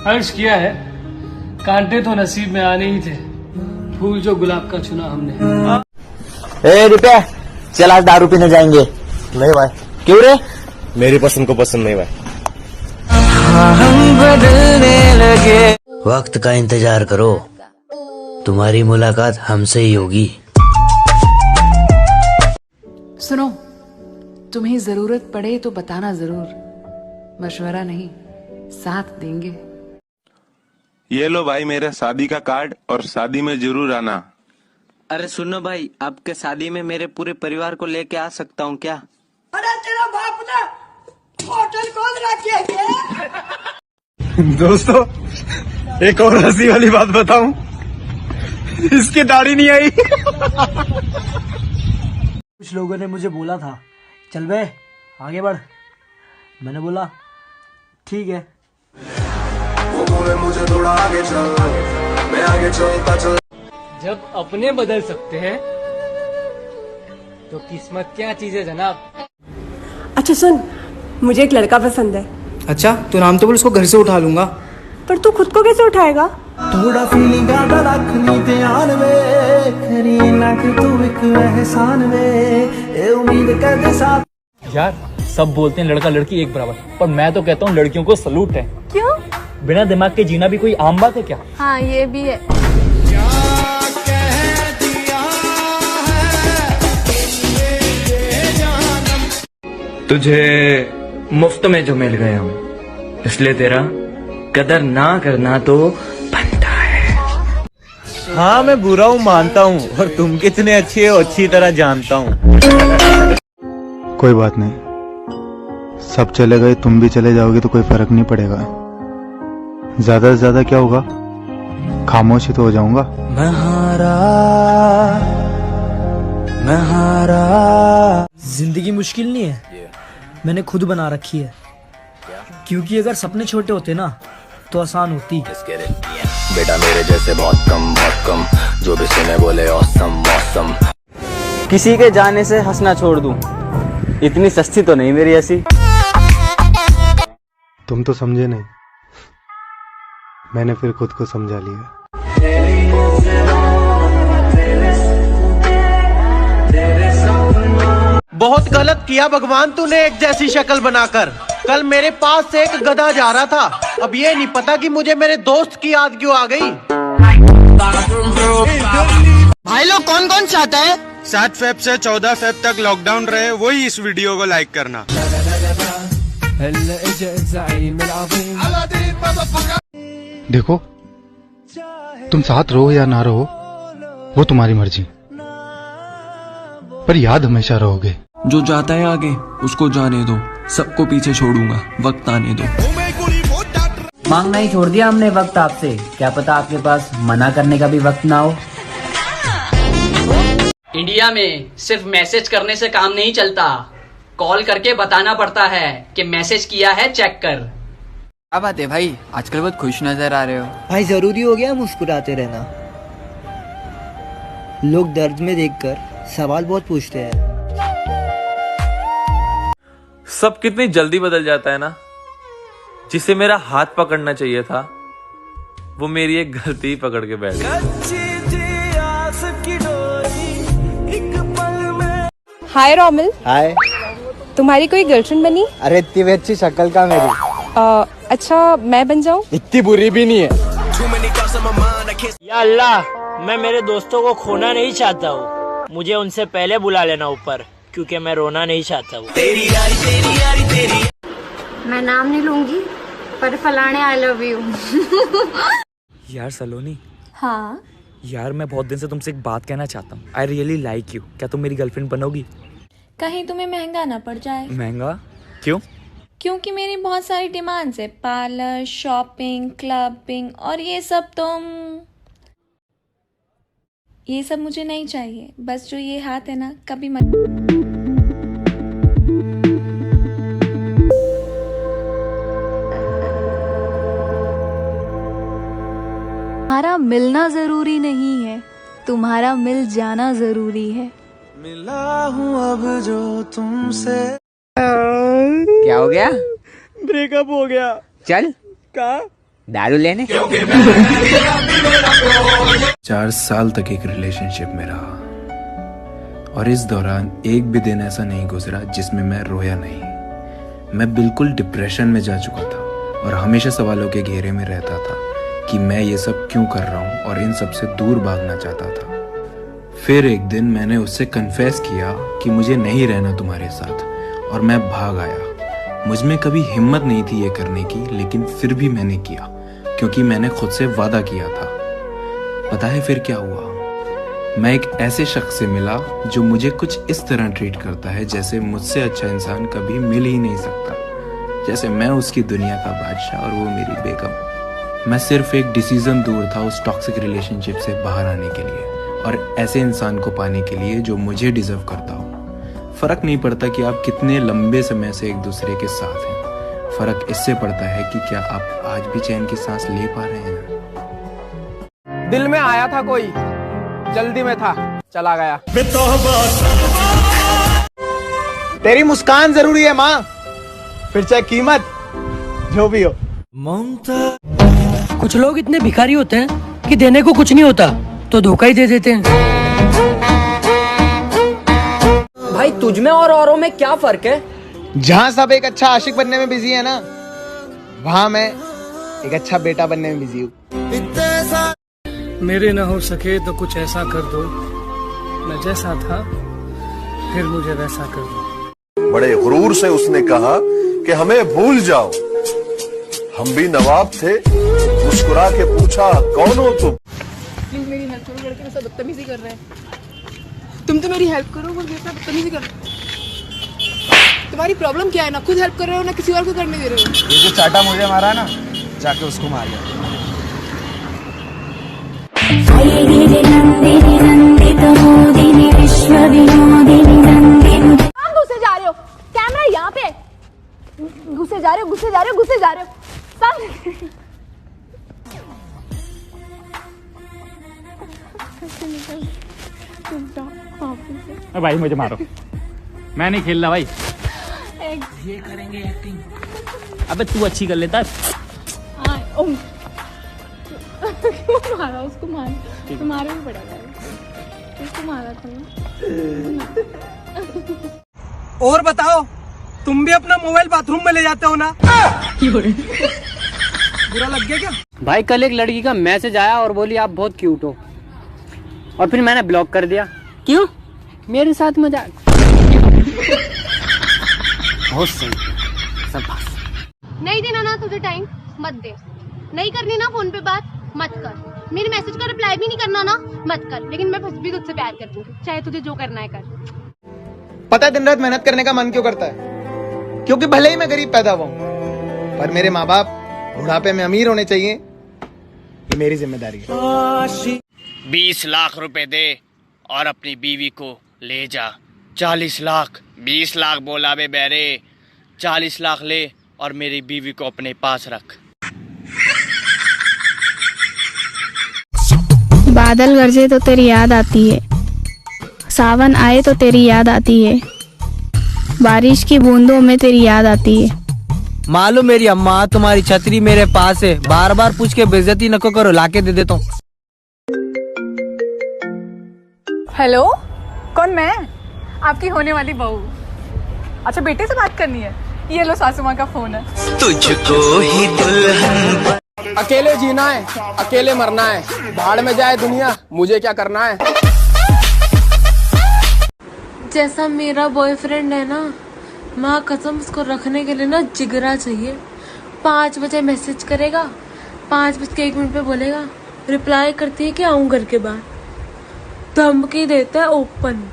अर्ज किया है, कांटे तो नसीब में आने ही थे, फूल जो गुलाब का चुना हमने। ए रुपया, चल आज दारू पीने जाएंगे। नहीं भाई। क्यों रे? मेरी पसंद को पसंद नहीं भाई। हम बदलने लगे। वक्त का इंतजार करो, तुम्हारी मुलाकात हमसे ही होगी। सुनो, तुम्हें जरूरत पड़े तो बताना जरूर, मशवरा नहीं, साथ देंगे। ये लो भाई मेरे शादी का कार्ड, और शादी में जरूर आना। अरे सुनो भाई, आपके शादी में मेरे पूरे परिवार को लेके आ सकता हूँ क्या? अरे तेरा बाप ने होटल खोल रखी है। दोस्तों, एक और हंसी वाली बात बताऊं, इसकी दाढ़ी नहीं आई। कुछ लोगों ने मुझे बोला था, चल बे आगे बढ़। मैंने बोला ठीक है। वो बोले मुझे थोड़ा आगे चल, मैं आगे चलता चल। जब अपने बदल सकते हैं तो किस्मत क्या चीज है जनाब। अच्छा सुन, मुझे एक लड़का पसंद है। अच्छा तो नाम तो बोल, उसको घर से उठा लूंगा। पर तू खुद को कैसे उठाएगा? थोड़ा फीलिंग आदा रखनी ध्यान में, खरी ना कि तू एक एहसान में, ए उम्मीद कर दे साथ। यार सब बोलते हैं लड़का लड़की एक बराबर, पर मैं तो कहता हूँ लड़कियों को सलूट है। क्यों? बिना दिमाग के जीना भी कोई आम बात है क्या? हाँ ये भी है। तुझे मुफ्त में जो मिल गया हूँ, इसलिए तेरा कदर ना करना तो बनता है। हाँ मैं बुरा हूँ मानता हूँ, और तुम कितने अच्छे हो अच्छी तरह जानता हूँ। कोई बात नहीं, सब चले गए, तुम भी चले जाओगे तो कोई फर्क नहीं पड़ेगा। ज्यादा से ज्यादा क्या होगा, खामोश ही तो हो जाऊंगा। मैं हारा। जिंदगी मुश्किल नहीं है, मैंने खुद बना रखी है। क्योंकि अगर सपने छोटे होते ना तो आसान होती। बेटा मेरे जैसे बहुत कम, जो भी सुने बोले औसम मौसम। किसी के जाने से हंसना छोड़ दूं, इतनी सस्ती तो नहीं मेरी ऐसी। तुम तो समझे नहीं, मैंने फिर खुद को समझा लिया। बहुत गलत किया भगवान तूने एक जैसी शक्ल बनाकर। कल मेरे पास से एक गधा जा रहा था, अब ये नहीं पता कि मुझे मेरे दोस्त की याद क्यों आ गई। भाई लोग कौन कौन चाहता है 7 फेब से 14 फेब तक लॉकडाउन रहे, वही इस वीडियो को लाइक करना। देखो, तुम साथ रहो या ना रहो वो तुम्हारी मर्जी, पर याद हमेशा रहोगे। जो जाता है आगे उसको जाने दो, सबको पीछे छोड़ूंगा, वक्त आने दो। मांगना ही छोड़ दिया हमने वक्त आपसे, क्या पता आपके पास मना करने का भी वक्त ना हो। इंडिया में सिर्फ मैसेज करने से काम नहीं चलता, कॉल करके बताना पड़ता है कि मैसेज किया है, चेक कर। क्या बात है भाई, आजकल बहुत खुश नजर आ रहे हो। भाई जरूरी हो गया मुस्कुराते रहना, लोग दर्द में देखकर सवाल बहुत पूछते हैं। सब कितनी जल्दी बदल जाता है ना। जिसे मेरा हाथ पकड़ना चाहिए था, वो मेरी एक गलती ही पकड़ के बैठ गया। हाय रोमिल। हाय। तुम्हारी कोई गर्लफ्रेंड बनी? अरे इतनी भी अच्छी शक्ल का मेरी। अच्छा मैं बन जाऊं? इतनी बुरी भी नहीं है। या अल्लाह, मैं मेरे दोस्तों को खोना नहीं चाहता हूँ, मुझे उनसे पहले बुला लेना ऊपर, क्योंकि मैं रोना नहीं चाहता हूँ। मैं नाम नहीं लूंगी, पर फलाने आई लव यू। यार सलोनी। हाँ यार मैं बहुत दिन से तुमसे एक बात कहना चाहता हूँ। I really like you. क्या तुम मेरी गर्लफ्रेंड बनोगी? कहीं तुम्हें महंगा ना पड़ जाए। महंगा क्यों? क्योंकि मेरी बहुत सारी डिमांड्स है, पार्लर, शॉपिंग, क्लबिंग, और ये सब मुझे नहीं चाहिए। बस जो ये हाथ है ना, कभी मत। तुम्हारा मिलना जरूरी नहीं है, तुम्हारा मिल जाना जरूरी है। मिला हूँ अब जो तुमसे। क्या हो गया? ब्रेकअप हो गया। चल कहाँ? दारू लेने। 4 साल तक एक रिलेशनशिप में रहा और इस दौरान एक भी दिन ऐसा नहीं गुजरा जिसमें मैं रोया नहीं। मैं बिल्कुल डिप्रेशन में जा चुका था और हमेशा सवालों के घेरे में रहता था कि मैं ये सब क्यों कर रहा हूँ और इन सब से दूर भागना चाहता था। फिर एक दिन मैंने उससे कन्फेस किया कि मुझे नहीं रहना तुम्हारे साथ और मैं भाग आया। मुझ में कभी हिम्मत नहीं थी ये करने की, लेकिन फिर भी मैंने किया क्योंकि मैंने खुद से वादा किया था। पता है फिर क्या हुआ? मैं एक ऐसे शख्स से मिला जो मुझे कुछ इस तरह ट्रीट करता है जैसे मुझसे अच्छा इंसान कभी मिल ही नहीं सकता। जैसे मैं उसकी दुनिया का बादशाह और वो मेरी बेगम। मैं सिर्फ एक डिसीजन दूर था उस टॉक्सिक रिलेशनशिप से बाहर आने के लिए और ऐसे इंसान को पाने के लिए जो मुझे डिजर्व करता हो। फर्क नहीं पड़ता कि आप कितने लंबे समय से एक दूसरे के साथ हैं, फर्क इससे पड़ता है कि क्या आप आज भी चैन की सांस ले पा रहे हैं। दिल में आया था कोई, जल्दी में था, चला गया। तेरी मुस्कान जरूरी है माँ, फिर चाहे कीमत जो भी हो। कुछ लोग इतने भिखारी होते हैं कि देने को कुछ नहीं होता तो धोखा ही दे देते हैं। भाई तुझ में और औरों में क्या फर्क है? जहाँ सब एक अच्छा आशिक बनने में बिजी है ना, वहाँ मैं एक अच्छा बेटा बनने में बिजी हूँ। मेरे ना हो सके तो कुछ ऐसा कर दो, मैं जैसा था फिर मुझे वैसा कर दो। बड़े गुरूर से उसने कहा कि हमें भूल जाओ, हम भी नवाब थे। मुस्कुरा के पूछा कौन हो तुम? प्लीज मेरी हेल्प करो, लड़के मेरे साथ बदतमीजी कर रहे हैं। तुम तो मेरी हेल्प करो, वो मेरे साथ बदतमीजी कर रहे हैं। तुम्हारी प्रॉब्लम क्या है? ना खुद हेल्प कर रहे हो ना किसी और को करने दे रहे हो। ये जो चाटा मुझे मारा है ना, जाके उसको मार लिया। घुसे जा रहे हो, कैमरा यहाँ पे। घुसे जा रहे हो भाई मुझे मारो, मैं नहीं खेल रहा भाई। ये करेंगे एक्टिंग। अबे तू अच्छी कर लेता। क्यों मारा उसको? मारा भी पड़ेगा उसको, मारा था। और बताओ, तुम भी अपना मोबाइल बाथरूम में ले जाते हो ना? बुरा लग गया क्या? भाई कल एक लड़की का मैसेज आया और बोली आप बहुत क्यूट हो, और फिर मैंने ब्लॉक कर दिया। क्यों? मेरे साथ मजाक। बहुत सही, शाबाश। नहीं देना ना तुझे टाइम, मत दे। नहीं करनी ना फोन पे बात, मत कर। मेरे मैसेज का रिप्लाई भी नहीं करना ना, मत कर। लेकिन मैं भी तुझसे प्यार करती, चाहे तुझे जो करना है कर। पता है दिन रात मेहनत करने का मन क्यों करता है? क्योंकि भले ही मैं गरीब पैदा हुआ हूँ, पर मेरे माँ बाप बुढ़ापे में अमीर होने चाहिए, ये मेरी जिम्मेदारी है। 20 लाख रुपए दे और अपनी बीवी को ले जा। 40 लाख, 20 लाख बोला बे बैरे। 40 लाख ले और मेरी बीवी को अपने पास रख। बादल गरजे तो तेरी याद आती है, सावन आए तो तेरी याद आती है, बारिश की बूंदों में तेरी याद आती है। मालूम मेरी अम्मा, तुम्हारी छतरी मेरे पास है, बार बार पूछ के बेइज्जती नको करो, लाके दे देता हूँ। हेलो, कौन? मैं आपकी होने वाली बहू। अच्छा, बेटे से बात करनी है? ये लो सासू माँ का फोन है। तुझको ही दुल्हन। अकेले जीना है, अकेले मरना है, भाड़ में जाए दुनिया, मुझे क्या करना है। जैसा मेरा बॉयफ्रेंड है ना, माँ कसम उसको रखने के लिए ना जिगरा चाहिए। 5 बजे मैसेज करेगा, 5:01 पे बोलेगा, रिप्लाई करती है कि आऊँ घर के बाद। धमकी देता है ओपन।